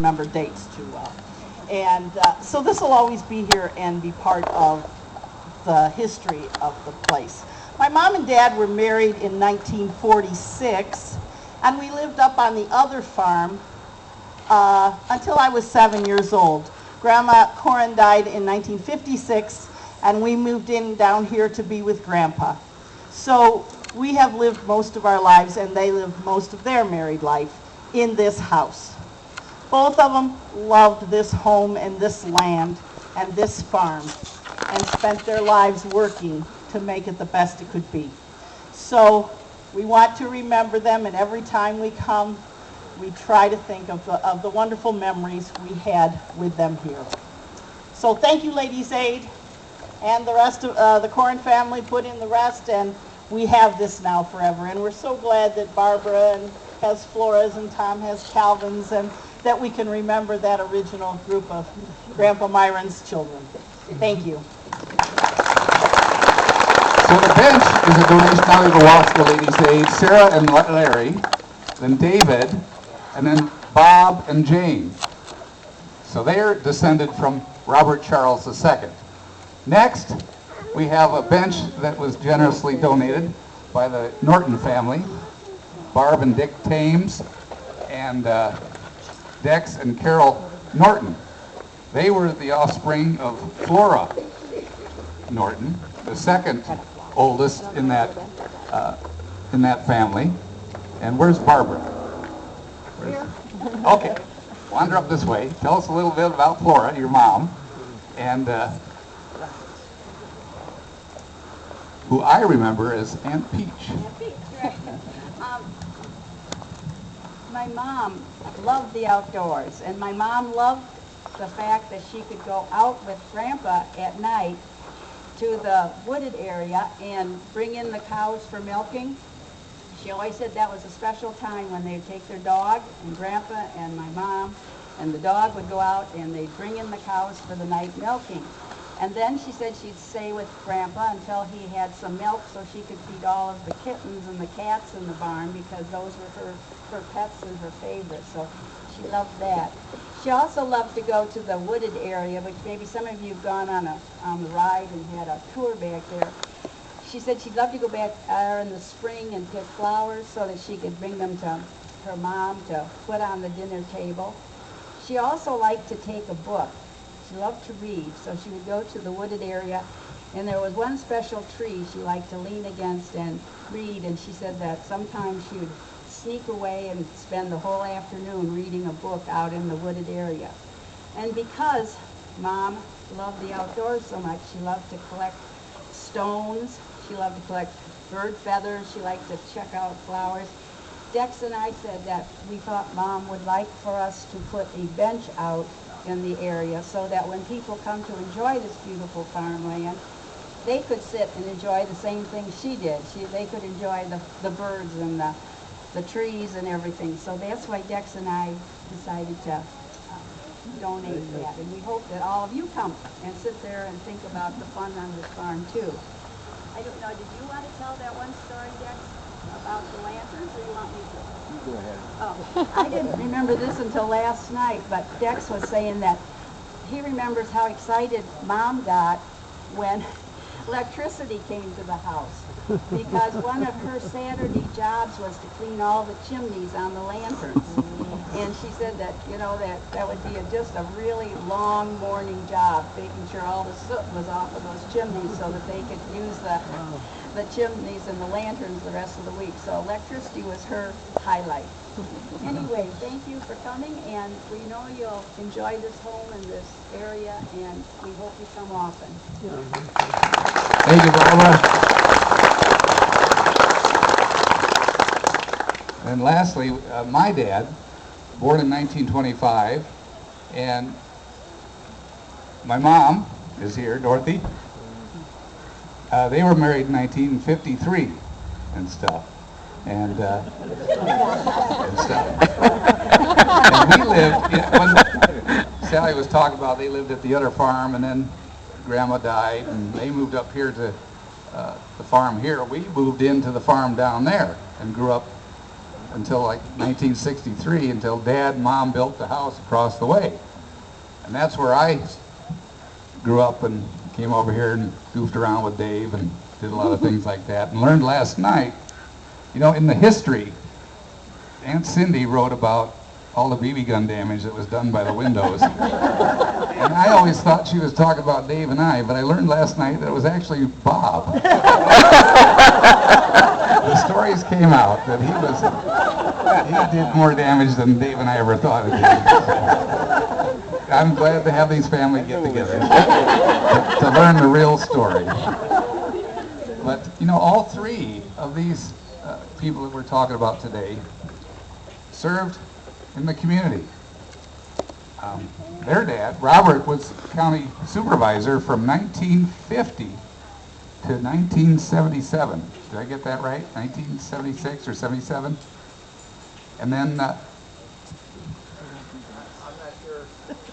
remember dates too well. And so this will always be here and be part of the history of the place. My mom and dad were married in 1946, and we lived up on the other farm until I was 7 years old. Grandma Corron died in 1956, and we moved in down here to be with Grandpa. So we have lived most of our lives, and they lived most of their married life in this house. Both of them loved this home and this land and this farm and spent their lives working to make it the best it could be. So we want to remember them, and every time we come, we try to think of the wonderful memories we had with them here. So thank you, Ladies' Aid, and the rest of the Corron family put in the rest, and we have this now forever. And we're so glad that Barbara has Flora's and Tom has Calvin's, and that we can remember that original group of Grandpa Myron's children. Thank you. So the bench is a donation now to the Wasco Ladies' Aid, Sarah and Larry, then David, and then Bob and Jane. So they are descended from Robert Charles II. Next, we have a bench that was generously donated by the Norton family, Barb and Dick Thames, and Dex and Carol Norton. They were the offspring of Flora Norton, the second oldest in that family. And where's Barbara? Okay, wander up this way. Tell us a little bit about Flora, your mom, and who I remember as Aunt Peach. Aunt Peach, right. My mom loved the outdoors, and my mom loved the fact that she could go out with Grandpa at night to the wooded area and bring in the cows for milking. She always said that was a special time when they would take their dog, and Grandpa and my mom and the dog would go out and they'd bring in the cows for the night milking. And then she said she'd stay with Grandpa until he had some milk so she could feed all of the kittens and the cats in the barn, because those were her pets and her favorites. So she loved that. She also loved to go to the wooded area, which maybe some of you have gone on the ride and had a tour back there. She said she'd love to go back there in the spring and pick flowers so that she could bring them to her mom to put on the dinner table. She also liked to take a book. She loved to read, so she would go to the wooded area, and there was one special tree she liked to lean against and read, and she said that sometimes she would sneak away and spend the whole afternoon reading a book out in the wooded area. And because Mom loved the outdoors so much, she loved to collect stones, she loved to collect bird feathers, she liked to check out flowers. Dex and I said that we thought Mom would like for us to put a bench out in the area so that when people come to enjoy this beautiful farmland, they could sit and enjoy the same things she did. They could enjoy the birds and the trees and everything. So that's why Dex and I decided to donate that. And we hope that all of you come and sit there and think about the fun on this farm too. I don't know, did you want to tell that one story, Dex, about the lanterns, or you want me to? Go ahead. Oh, I didn't remember this until last night, but Dex was saying that he remembers how excited Mom got when electricity came to the house, because one of her Saturday jobs was to clean all the chimneys on the lanterns. And she said that, you know, that would be just a really long morning job, making sure all the soot was off of those chimneys so that they could use the chimneys and the lanterns the rest of the week. So electricity was her highlight. Anyway, thank you for coming, and we know you'll enjoy this home and this area, and we hope you come often. Thank you, Barbara. And lastly, my dad, born in 1925, and my mom is here, Dorothy. They were married in 1953 and stuff. And stuff. And we lived, when Sally was talking about, they lived at the other farm, and then Grandma died, and they moved up here to the farm here. We moved into the farm down there and grew up until like 1963, until Dad and Mom built the house across the way. And that's where I grew up and came over here and goofed around with Dave and did a lot of things like that. And learned last night, you know, in the history, Aunt Cindy wrote about all the BB gun damage that was done by the windows. And I always thought she was talking about Dave and I, but I learned last night that it was actually Bob. The stories came out that he did more damage than Dave and I ever thought it did. I'm glad to have these family get-togethers to learn the real story. But, you know, all three of these people that we're talking about today served in the community. Their dad, Robert, was county supervisor from 1950 to 1977. Did I get that right? 1976 or 77? And then... I'm not sure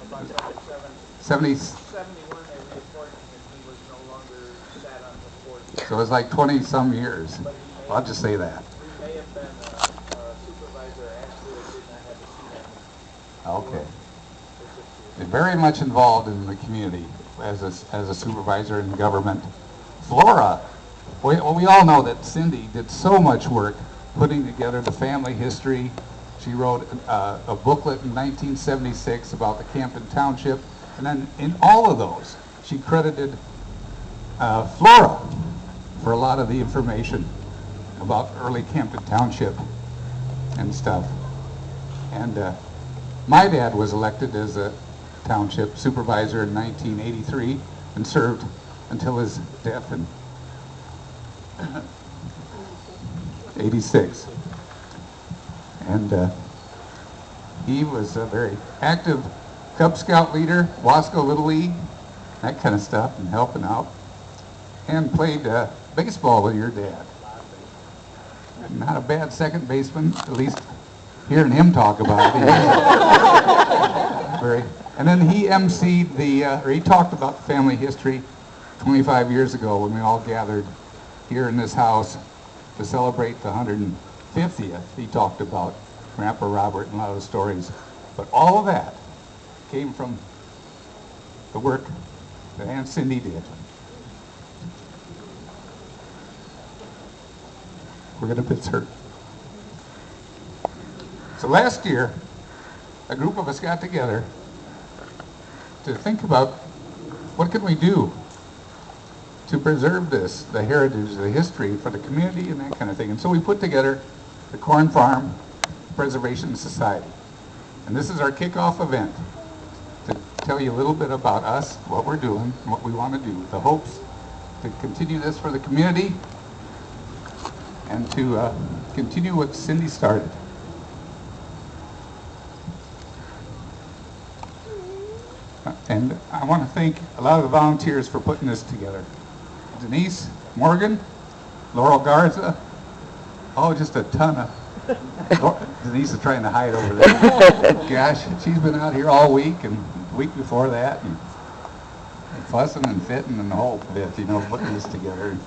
about 77. 71, they reported that he was no longer sat on the board. so it was like 20-some years. I'll just say that. He may have been a supervisor, actually, that did not have a seat on Okay. They're very much involved in the community as a supervisor in government. Flora, well, we all know that Cindy did so much work putting together the family history. She wrote a booklet in 1976 about the Campton Township, and then in all of those, she credited Flora for a lot of the information about early Campton Township and stuff. And my dad was elected as a township supervisor in 1983 and served until his death in 86. And he was a very active Cub Scout leader, Wasco Little League, that kind of stuff, and helping out. And played baseball with your dad. Not a bad second baseman, at least hearing him talk about it. And then he emceed he talked about family history 25 years ago when we all gathered here in this house to celebrate the 150th. He talked about Grandpa Robert and a lot of the stories. But all of that came from the work that Aunt Cindy did. We're going to miss her. So last year, a group of us got together to think about what can we do to preserve this, the heritage, the history for the community and that kind of thing. And so we put together the Corron Farm Preservation Society. And this is our kickoff event to tell you a little bit about us, what we're doing, and what we want to do. The hopes to continue this for the community and to continue what Cindy started. And I want to thank a lot of the volunteers for putting this together. Denise, Morgan, Laurel Garza, oh, just a ton of... Denise is trying to hide over there. Gosh, she's been out here all week and the week before that, and fussing and fitting and the whole bit, you know, putting this together.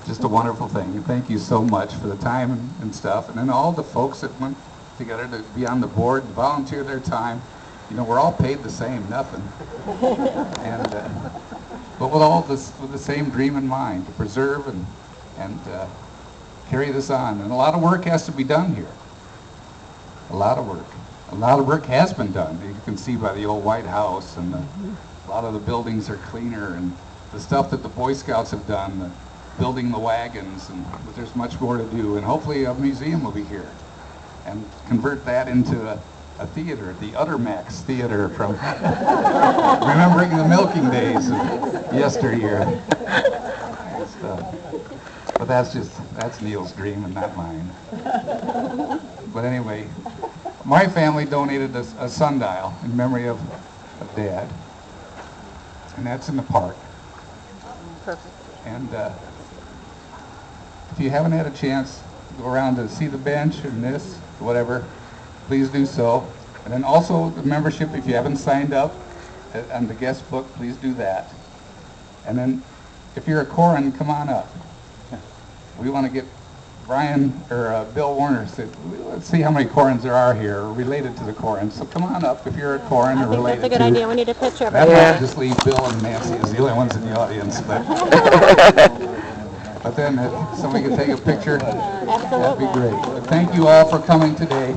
Just a wonderful thing. And thank you so much for the time and stuff. And then all the folks that went together to be on the board and volunteer their time. You know, we're all paid the same, nothing. And but with all this, with the same dream in mind, to preserve and carry this on. And a lot of work has to be done here. A lot of work. A lot of work has been done. You can see by the old White House, and a lot of the buildings are cleaner, and the stuff that the Boy Scouts have done, building the wagons, and but there's much more to do. And hopefully a museum will be here and convert that into a theater, the Uttermax Theater from remembering the milking days of yesteryear. But that's Neil's dream and not mine. But anyway, my family donated a sundial in memory of Dad, and that's in the park. Perfect. And if you haven't had a chance to go around to see the bench and this, whatever, please do so. And then also the membership, if you haven't signed up on the guest book, please do that. And then if you're a Corron, come on up. We want to get Bill Warner said, let's see how many Corrons there are here related to the Corrons. So come on up if you're a Corron I or think related that's a good to. idea. We need a picture of That everybody. might just leave Bill and Nancy as the only ones in the audience. But then if somebody could take a picture, that'd be Absolutely. great. But thank you all for coming today.